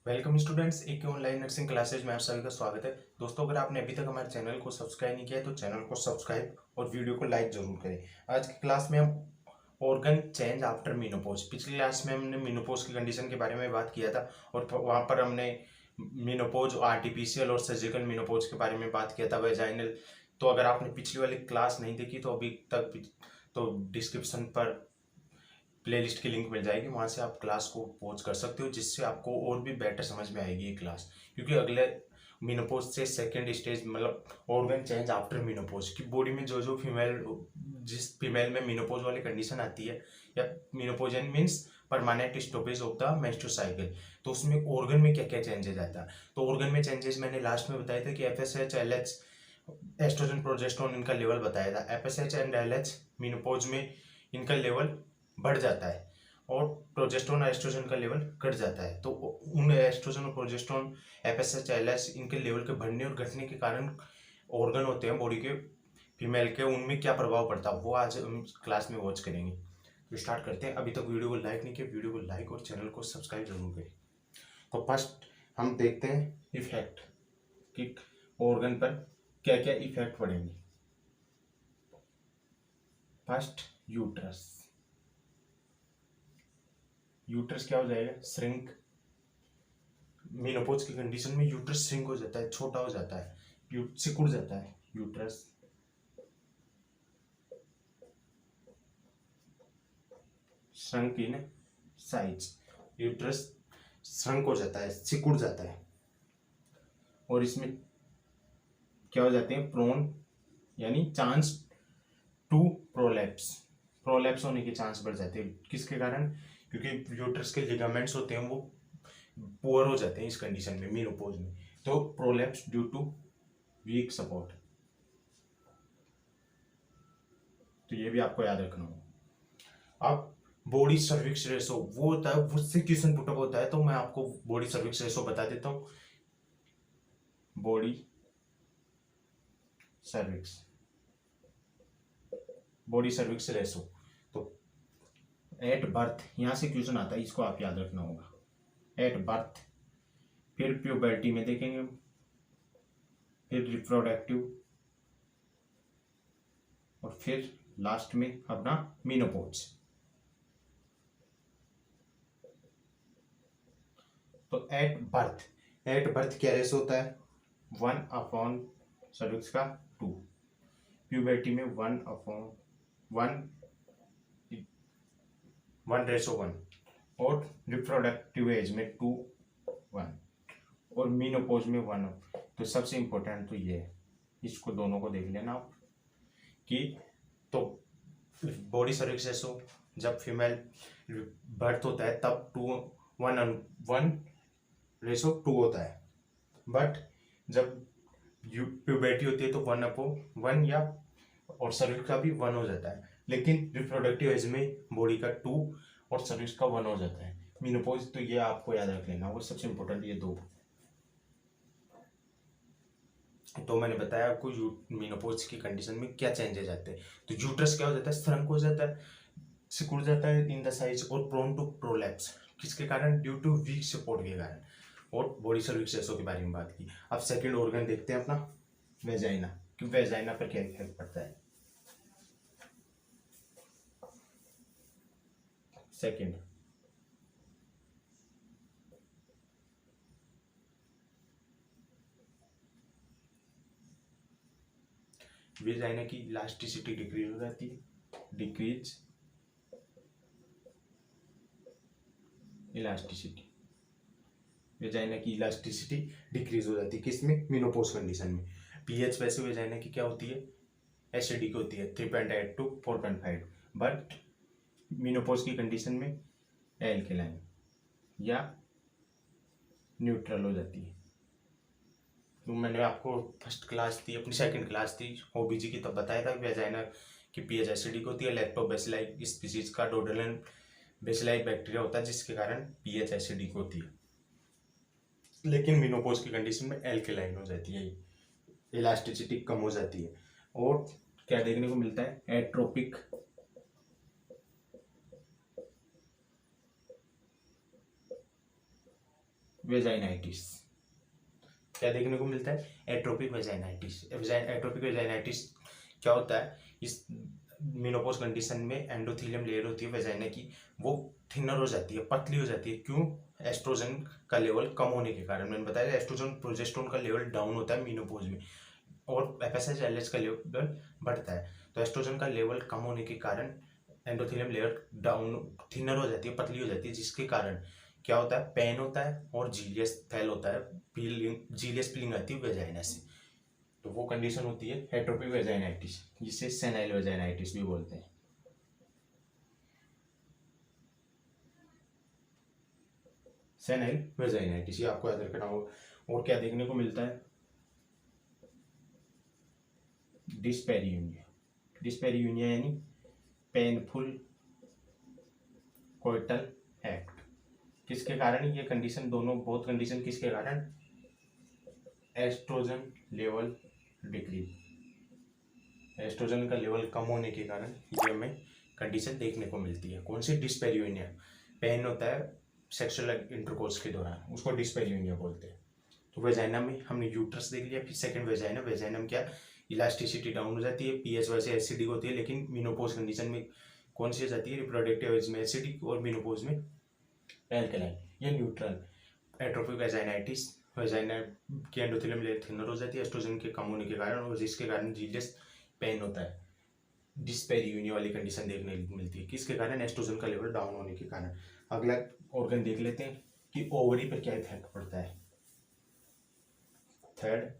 Welcome students, एक online nursing classes में आप सभी का स्वागत है। दोस्तों, अगर आपने अभी तक हमारे चैनल को सब्सक्राइब नहीं किया है तो चैनल को सब्सक्राइब और वीडियो को लाइक जरूर करें। आज की क्लास में हम ऑर्गन चेंज आफ्टर मीनोपॉज, पिछली क्लास में हमने मीनोपॉज की कंडीशन के बारे में बात किया था और वहाँ पर हमने मीनोपॉज, आर्टिफिशियल और सर्जिकल मीनोपॉज के बारे में बात किया था, वेजाइनल। तो अगर आपने पिछली वाली क्लास नहीं देखी तो अभी तक तो डिस्क्रिप्शन पर प्लेलिस्ट की लिंक मिल जाएगी, वहाँ से आप क्लास को पॉज कर सकते हो, जिससे आपको और भी बेटर समझ में आएगी ये क्लास। क्योंकि अगले मीनोपॉज से सेकंड स्टेज मतलब ऑर्गन चेंज आफ्टर मीनोपॉज की बॉडी में जो जो जिस फीमेल में मीनोपॉज वाली कंडीशन आती है या menopause means permanent stoppage of the menstrual cycle, तो उसमें ऑर्गन में क्या क्या चेंजेस आता है। तो ऑर्गन में चेंजेस मैंने लास्ट में बताया था कि एफएसएच, एलएच, एस्ट्रोजन, प्रोजेस्टेरोन इनका लेवल बताया था। एफएसएच एंड एलएच मीनोपॉज में इनका लेवल बढ़ जाता है और प्रोजेस्टेरोन और एस्ट्रोजन का लेवल घट जाता है। तो उन एस्ट्रोजन और प्रोजेस्टेरोन, एफएसएच, एलएच इनके लेवल के बढ़ने और घटने के कारण ऑर्गन होते हैं बॉडी के फीमेल के, उनमें क्या प्रभाव पड़ता है वो आज हम क्लास में वॉच करेंगे। तो स्टार्ट करते हैं। अभी तक वीडियो को लाइक नहीं किया, वीडियो को लाइक और चैनल को सब्सक्राइब जरूर करें। तो फर्स्ट हम देखते हैं इफेक्ट कि ऑर्गन पर क्या क्या इफेक्ट पड़ेंगे। First, uterus. यूट्रस क्या हो जाएगा? श्रिंक। मेनोपॉज की कंडीशन में यूट्रस श्रिंक हो जाता है, छोटा हो जाता है, सिकुड़ जाता है uterus. Shrunk in size, uterus shrunk हो जाता है, सिकुड़ जाता है। और इसमें क्या हो जाते हैं? प्रोन यानी चांस टू प्रोलैप्स, प्रोलैप्स होने के चांस बढ़ जाते हैं। किसके कारण? क्योंकि यूट्रस के लिगामेंट्स होते हैं वो पुअर हो जाते हैं इस कंडीशन में, मेनोपॉज में। तो prolapse due to weak support, तो ये भी आपको याद रखना होगा। अब बॉडी सर्विक्स रेशो वो होता है, उससे क्वेश्चन पुटअप होता है, तो मैं आपको बॉडी सर्विक्स रेशो बता देता हूँ। Body cervix, body cervix ratio, तो एट बर्थ, यहां से क्वेश्चन आता है, इसको आप याद रखना होगा। एट बर्थ, फिर प्यूबर्टी में देखेंगे, फिर रिप्रोडक्टिव, और फिर लास्ट में अपना मीनोपॉज। तो एट बर्थ, एट बर्थ क्या रेशो होता है? 1 सर्विक्स का 2। प्यूबर्टी में 1/1 और रिप्रोडक्टिव एज में 2/1 और मीनोपॉज में 1। तो सबसे इंपॉर्टेंट तो ये है, इसको दोनों को देख लेना आप कि तो बॉडी सर्विक्स रेशो जब फीमेल बर्थ होता है तब 1:1 होता है, बट जब प्यूबर्टी होती है तो 1/1 या और सर्विक्स का भी 1 हो जाता है। लेकिन रिप्रोडक्टिव एज में बॉडी का 2 और सर्विक्स का 1 हो जाता है। मीनोपॉज तो ये आपको याद रख लेना, वो सबसे इंपॉर्टेंट ये दो। तो मैंने बताया आपको मीनोपॉज की कंडीशन में क्या चेंजेस आते हैं। तो यूट्रस क्या हो जाता है? श्रंक हो जाता है, सिकुड़ जाता है इन द साइज और प्रोन टू प्रोलैप्स। किसके कारण? ड्यू टू वीक सपोर्ट के कारण। और बॉडी सर्विक्स रेशो के बारे में बात की। अब सेकंड ऑर्गन देखते हैं अपना, वेजाइना, कि वेजाइना पर क्या इफेक्ट पड़ता है। सेकंड, वेजाइना की इलास्टिसिटी डिक्रीज हो जाती है, डिक्रीज इलास्टिसिटी, वेजाइना की इलास्टिसिटी डिक्रीज हो जाती है। किसमें? मीनोपॉज कंडीशन में। पीएच वैसे वेजाइना की क्या होती है? एसिडिक होती है, 3.8 to 4.5, बट मीनोपॉज की कंडीशन में एल्केलाइन या न्यूट्रल हो जाती है। तो मैंने आपको फर्स्ट क्लास थी, अपनी सेकंड क्लास थी ओबीजी की, तब बताया था कि वेजाइना की पीएच एसिडिक होती है। लैक्टोबैसिलाई स्पीसीज का डोडेलन बेसिलाई बैक्टीरिया होता है जिसके कारण पीएच एसिडिक होती है। लेकिन मीनोपॉज की कंडीशन में एल्केलाइन हो जाती है, इलास्टिसिटी कम हो जाती है। और क्या देखने को मिलता है? एट्रोपिक वेजाइनाइटिस। क्या देखने को मिलता है? एट्रोपिक वेजाइनाइटिस। एट्रोपिक वेजाइनाइटिस क्या होता है? इस मेनोपॉज कंडीशन में एंडोथेलियम लेयर होती है वेजाइना की, वो थिनर हो जाती है, पतली हो जाती है। क्यों? एस्ट्रोजन का लेवल कम होने के कारण। मैंने बताया एस्ट्रोजन प्रोजेस्टेरोन का लेवल डाउन होता है मेनोपॉज में, और एफएसएच एलएच का लेवल बढ़ता है। तो एस्ट्रोजन का लेवल कम होने के कारण एंडोथेलियम लेयर डाउन, थिनर हो जाती है, पतली हो जाती है, जिसके कारण क्या होता है? पेन होता है और जीलियस फैल होता है, जीलियस फीलिंग आती है वेजाइना से। तो वो कंडीशन होती है एट्रोपिक वेजाइनाइटिस, जिसे सेनाइल वेजाइनाइटिस भी बोलते हैं। सेनाइल वेजाइनाइटिस, ये आपको याद रखना होगा। और क्या देखने को मिलता है? डिस्पेरियूनिया। डिस्पेरियूनिया यानी पेनफुल कोइटल एक्ट। किसके कारण ये कंडीशन? दोनों बोथ कंडीशन किसके कारण? Estrogen level decrease. एस्ट्रोजन का लेवल कम होने के कारण ये हमें कंडीशन देखने को मिलती है। कौन सी? डिस्पेरियूनिया। पेन होता है सेक्सुअल इंटरकोर्स के दौरान, उसको डिस्पेरियूनिया बोलते हैं। तो वेजाइना में हमने यूट्रस देख लिया। फिर सेकंड वेजाइना। वेजाइना में क्या? इलास्टिसिटी डाउन हो जाती है, पीएच वैसे एसिडिक होती है, लेकिन मेनोपॉज कंडीशन में कौन सी हो जाती है? रिप्रोडक्टिव एज में एसिडिक और मेनोपॉज में एल्कलाइन या न्यूट्रल। एट्रोपिक वेजाइनाइटिस, वेजाइना की एंडोथेलियम लेयर थिनर हो जाती है एस्ट्रोजन के कम होने के कारण, और जिसके कारण जीलियस पेन होता है। डिस्पेरियूनिया वाली कंडीशन देखने को मिलती है, किसके कारण? एस्ट्रोजन का लेवल डाउन होने के कारण। अगला ऑर्गन देख लेते हैं कि ओवरी पर क्या इफेक्ट पड़ता है। Third,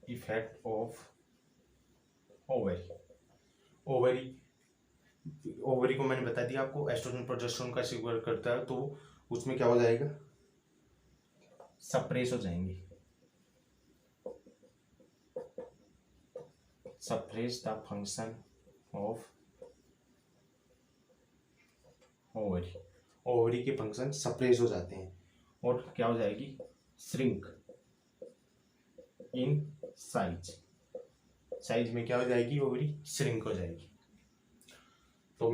effect of ovary. Ovary, ovary को मैंने बता दिया आपको, एस्ट्रोजन प्रोजेस्टेरोन का सिक्वेट करता है, तो उसमें क्या हो जाएगा? सप्रेस हो जाएंगे, suppress the function of ovary. Ovary के फंक्शन सप्रेस हो जाते हैं, और क्या हो जाएगी? Shrink in size. साइज में क्या हो जाएगी? ओवरी श्रिंक हो जाएगी। तो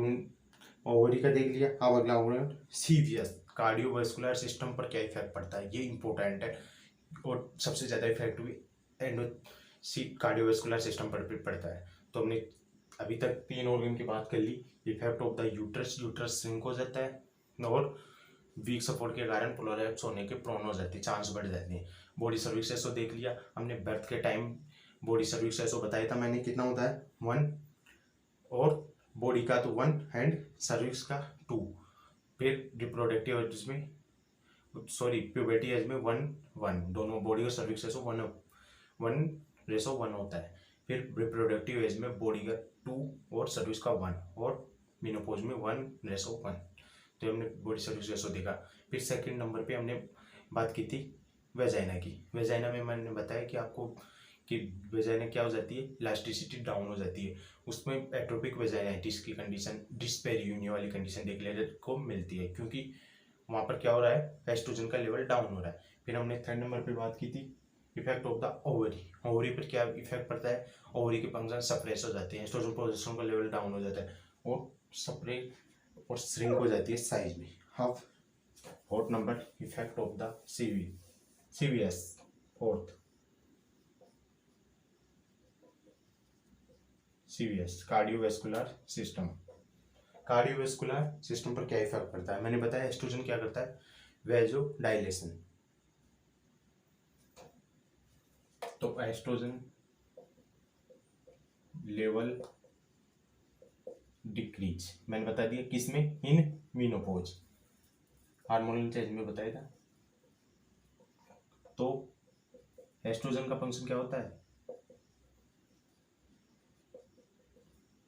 ओवरी का देख लिया। अब अगला ऑर्गन सीवीएस, कार्डियोवास्कुलर सिस्टम पर क्या इफेक्ट पड़ता है? ये इंपॉर्टेंट है, और सबसे ज्यादा इफेक्ट भी एंडो कार्डियोवास्कुलर सिस्टम पर भी पड़ता है। तो हमने अभी तक 3 ऑर्गन की बात कर ली। Effect of the uterus, uterus shrink हो जाता है, और वीक सपोर्ट के कारण प्रोलैप्स होने के प्रोन हो जाती है, चांस बढ़ जाते हैं। बॉडी सर्विक्स रेशो देख लिया हमने। बर्थ के टाइम बॉडी सर्विक्स रेशो बताया था मैंने, कितना होता है? 1, और बॉडी का तो 1 एंड सर्विक्स का 2। फिर रिप्रोडक्टिव एज में, सॉरी प्यूबर्टी एज में 1-1, दोनों बॉडी और सर्विक्स रेशो 1:1 होता है। फिर रिप्रोडक्टिव एज में बॉडी का 2 और सर्विस का 1, और मेनोपॉज में 1:1। तो हमने बॉडी सर्विस रेशो देखा। फिर सेकंड नंबर पे हमने बात की थी वेजाइना की। वेजाइना में मैंने बताया कि आपको कि वेजाइना क्या हो जाती है? इलास्टिसिटी डाउन हो जाती है। उसमें एट्रोपिक वेजाइनाइटिस की कंडीशन, डिस्पेरियूनिया वाली कंडीशन देखने को मिलती है, क्योंकि वहाँ पर क्या हो रहा है? एस्ट्रोजन का लेवल डाउन हो रहा है। फिर हमने थर्ड नंबर पे बात की थी effect of the ovary. Ovary पर क्या इफेक्ट पड़ता है? ओवरी के फंक्शन सप्रेस हो जाते हैं, एस्ट्रोजन प्रोजेस्टेरोन का लेवल डाउन हो जाता है, और सप्रेस और श्रिंक हो जाती है साइज में। अब fourth number, effect of the CVS. Fourth, CVS, cardiovascular system. Cardiovascular system पर क्या इफेक्ट पड़ता है? मैंने बताया एस्ट्रोजन क्या करता है? वेजो डायलेशन। तो एस्ट्रोजन लेवल डिक्रीज मैंने बता दिया, किसमें? इन मेनोपॉज, हार्मोनल चेंज में बताया था। तो एस्ट्रोजन का फंक्शन क्या होता है?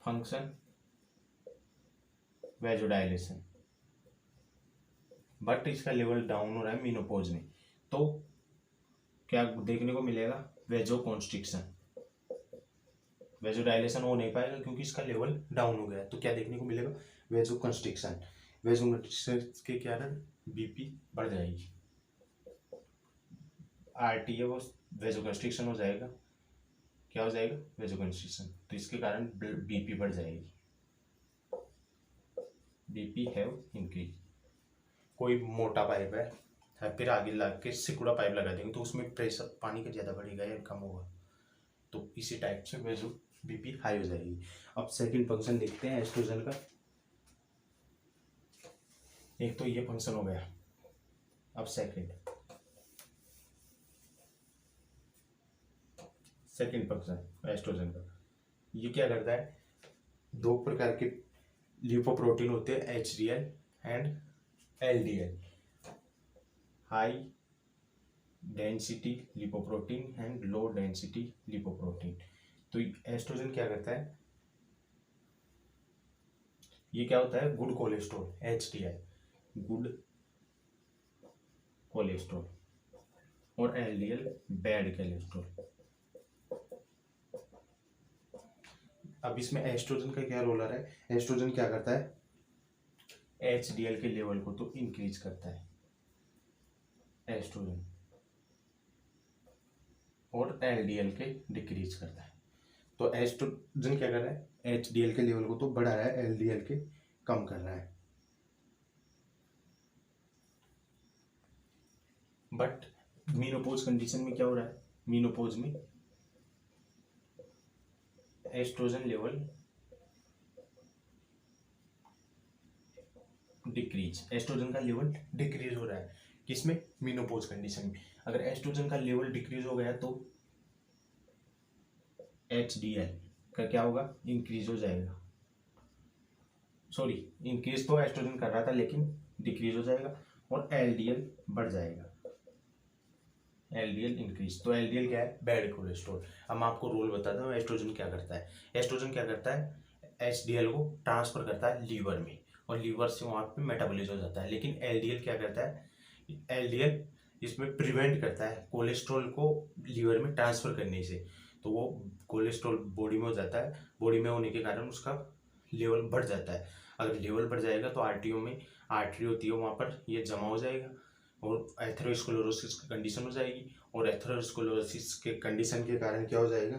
फंक्शन वेजोडाइलेशन, बट इसका लेवल डाउन हो रहा है मेनोपॉज में, तो क्या देखने को मिलेगा? वेजो कॉन्स्ट्रिक्शन। वेजोडाइलेशन हो नहीं पाएगा क्योंकि इसका लेवल डाउन हो गया है। तो क्या देखने को मिलेगा? वेजो कंस्ट्रिक्शन। वेजो कंस्ट्रिक्शन के कारण बीपी बढ़ जाएगी, आरटी है वो वेजो कंस्ट्रिक्शन हो जाएगा। क्या हो जाएगा? वेजो कंस्ट्रिक्शन। तो इसके कारण बीपी बढ़ जाएगी, बीपी हैव इंक्रीज। कोई मोटा पाइप है फिर आगे ला के सिकुड़ा पाइप लगा देंगे तो उसमें प्रेशर पानी का ज़्यादा बढ़ेगा या कम होगा, तो इसी टाइप से वैसे बीपी हाई हो जाएगी। अब सेकंड फंक्शन देखते हैं एस्ट्रोजन का। एक तो ये फंक्शन हो गया, अब सेकंड फंक्शन एस्ट्रोजन का। ये क्या करता है, दो प्रकार के लिपोप्रोटीन होते हैं, HDL and LDL, high density lipoprotein and low density lipoprotein. तो एस्ट्रोजन क्या करता है, ये क्या होता है, good cholesterol HDL, good cholesterol, और LDL बैड कोलेस्ट्रॉल। अब इसमें एस्ट्रोजन का क्या रोल आ रहा है, एस्ट्रोजन क्या करता है, HDL के लेवल को तो इंक्रीज करता है एस्ट्रोजन, और LDL के डिक्रीज करता है। तो एस्ट्रोजन क्या कर रहा है, HDL के लेवल को तो बढ़ा रहा है, LDL के कम कर रहा है। बट मीनोपॉज कंडीशन में क्या हो रहा है, मीनोपॉज में एस्ट्रोजन लेवल डिक्रीज, एस्ट्रोजन का लेवल डिक्रीज हो रहा है किसमें, मीनोपॉज कंडीशन में। अगर एस्ट्रोजन का लेवल डिक्रीज हो गया तो HDL का क्या होगा, इंक्रीज हो जाएगा। सॉरी, इंक्रीज तो एस्ट्रोजन कर रहा था लेकिन डिक्रीज हो जाएगा, और LDL बढ़ जाएगा, LDL इंक्रीज। तो LDL क्या है, बैड कोलेस्ट्रॉल। अब मैं आपको रोल बताता हूँ एस्ट्रोजन क्या करता है। एस्ट्रोजन क्या करता है, HDL को ट्रांसफर करता है लीवर में, और लीवर से वहाँ पे मेटाबॉलिज्म हो जाता है। लेकिन LDL क्या करता है, LDL इसमें प्रिवेंट करता है कोलेस्ट्रॉल को लीवर में ट्रांसफर करने से। तो वो कोलेस्ट्रॉल बॉडी में हो जाता है, बॉडी में होने के कारण उसका लेवल बढ़ जाता है। अगर लेवल बढ़ जाएगा तो आर्टरियों में, आर्टरी होती है वहाँ पर ये जमा हो जाएगा और एथेरोस्क्लेरोसिस की कंडीशन हो जाएगी, और एथेरोस्क्लेरोसिस के कंडीशन के कारण क्या हो जाएगा,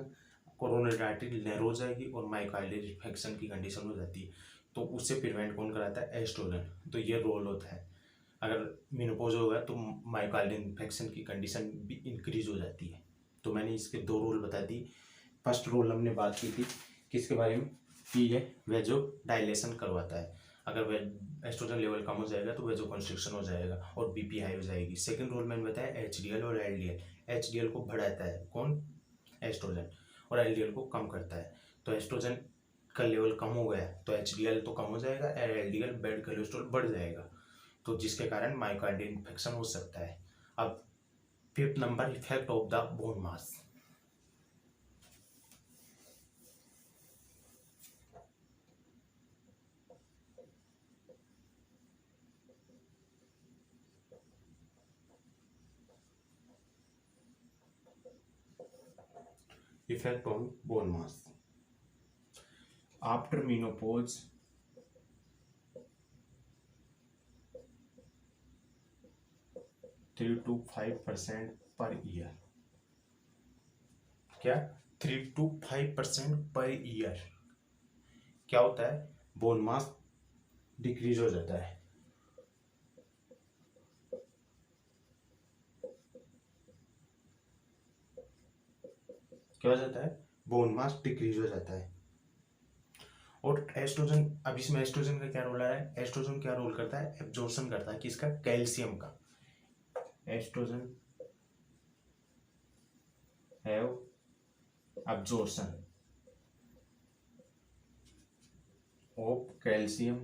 कोरोनरी आर्टरी नैरो हो जाएगी और मायोकार्डियल इन्फेक्शन की कंडीशन हो जाती है। तो उससे प्रिवेंट कौन कराता है, एस्ट्रोजन। तो ये रोल होता है। अगर मेनोपॉज होगा तो मायोकार्डियल इन्फेक्शन की कंडीशन भी इंक्रीज हो जाती है। तो मैंने इसके दो रोल बता दी। फर्स्ट रोल हमने बात की थी किसके बारे में, कि ये वेजो डायलेशन करवाता है। अगर एस्ट्रोजन लेवल कम हो जाएगा तो वेजो कंस्ट्रिक्शन हो जाएगा और बीपी हाई हो जाएगी। सेकंड रोल मैंने बताया HDL और LDL। HDL को बढ़ाता है कौन, एस्ट्रोजन, और LDL को कम करता है। तो एस्ट्रोजन का लेवल कम हो गया तो HDL तो कम हो जाएगा, LDL बैड कोलेस्ट्रॉल बढ़ जाएगा, तो जिसके कारण मायोकार्डियल इन्फेक्शन हो सकता है। अब fifth number, effect of the bone mass. Effect on bone mass after menopause, 3 to 5% per year. क्या, 3 to 5% पर ईयर क्या होता है, बोन मास डिक्रीज हो जाता है। क्या हो जाता है, बोन मास डिक्रीज हो जाता है। और एस्ट्रोजन, अब इसमें एस्ट्रोजन का क्या रोल आ रहा है, एस्ट्रोजन क्या रोल करता है, एब्जॉर्प्शन करता है किसका, कैल्शियम का। Estrogen have absorption of calcium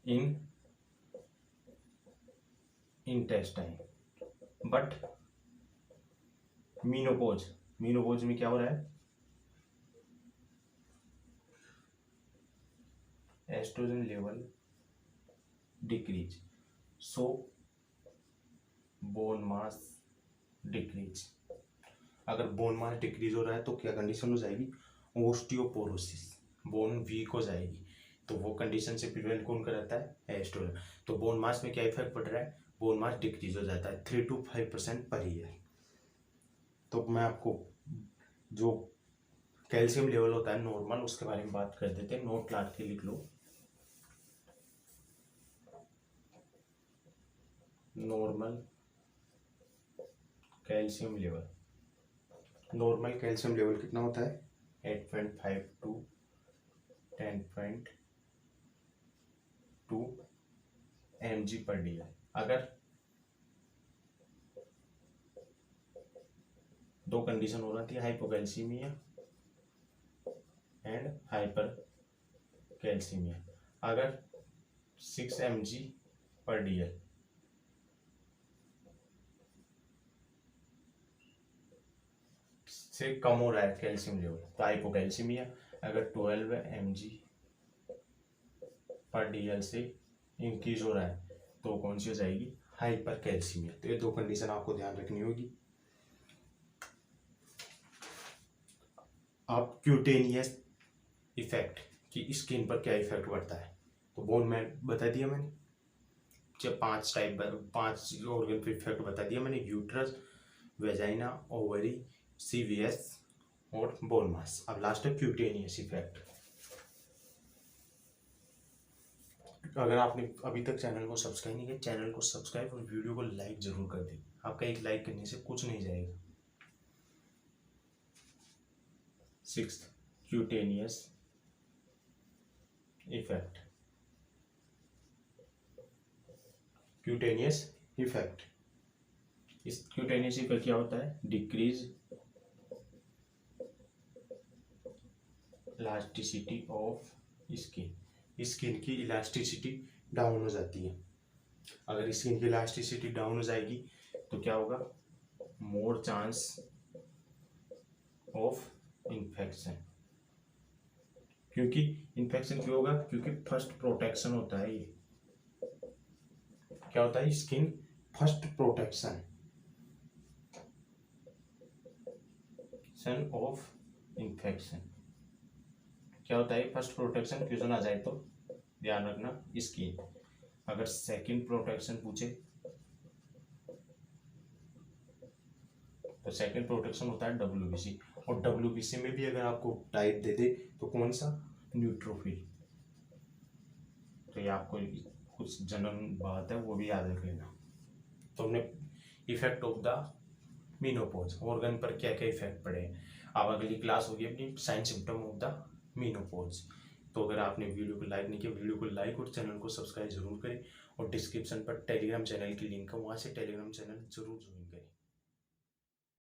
in intestine, but menopause में क्या हो रहा है, estrogen level decrease, so bone mass decrease. अगर बोन मास डिक्रीज हो रहा है तो क्या कंडीशन हो जाएगी, ओस्टियोपोरोसिस, बोन वीक हो जाएगी। तो वो कंडीशन से प्रिवेंट कौन कराता है, एस्ट्रोजन। तो बोन मास में क्या इफेक्ट पड़ रहा है, बोन मास डिक्रीज हो जाता है 3 to 5% पर ईयर। तो मैं आपको जो कैल्शियम लेवल होता है नॉर्मल, उसके बारे में बात कर देते हैं। नोट लाट के लिख लो, normal calcium level. Normal calcium level कितना होता है? 8.5 to 10.2 mg/dl। अगर दो कंडीशन हो रही थी, हाइपोकैल्सीमिया एंड हाइपर कैल्सीमिया। अगर 6 mg/dl से कम हो रहा है कैल्शियम लेवल तो हाइपोकैल्सीमिया। अगर 12 mg/dl से इंक्रीज हो रहा है तो कौन सी हो जाएगी? Hyper calcaemia. तो ये दो कंडीशन आपको ध्यान रखनी होगी। अब क्यूटेनियस इफेक्ट कि स्किन पर क्या इफेक्ट पड़ता है, तो बोन में बता दिया मैंने। जब 5 ऑर्गन पे इफेक्ट बता दिया मैंने, यूट्रस, वेजाइना, ओवरी, सीवीएस और बोन मास। अब लास्ट है क्यूटेनियस इफेक्ट। अगर आपने अभी तक चैनल को सब्सक्राइब नहीं किया, चैनल को सब्सक्राइब और वीडियो को लाइक जरूर कर दें। आपका एक लाइक करने से कुछ नहीं जाएगा। 6th cutaneous effect. Cutaneous effect, इस क्यूटेनियस इफेक्ट क्या होता है? Decrease elasticity of skin. Skin की इलास्टिसिटी डाउन हो जाती है। अगर स्किन की इलास्टिसिटी डाउन हो जाएगी तो क्या होगा? More chance of infection. क्योंकि इन्फेक्शन क्यों होगा? क्योंकि फर्स्ट प्रोटेक्शन होता है ये। क्या होता है? Skin first protection of infection. क्या होता है? फर्स्ट प्रोटेक्शन क्वेश्चन आ जाए तो ध्यान रखना स्किन। अगर सेकंड प्रोटेक्शन पूछे तो सेकंड प्रोटेक्शन होता है WBC। और WBC में भी अगर आपको टाइप दे दे तो कौन सा? न्यूट्रोफिल। तो ये आपको कुछ जनरल बात है वो भी याद रख लेना। तो हमने effect of the menopause, organ पर क्या क्या इफेक्ट पड़े। अब अगली क्लास होगी अपनी sign symptom of the menopause. तो अगर आपने वीडियो को लाइक नहीं किया, वीडियो को लाइक और चैनल को सब्सक्राइब जरूर करें। और डिस्क्रिप्शन पर टेलीग्राम चैनल की लिंक है, वहाँ से टेलीग्राम चैनल जरूर ज्वाइन करें।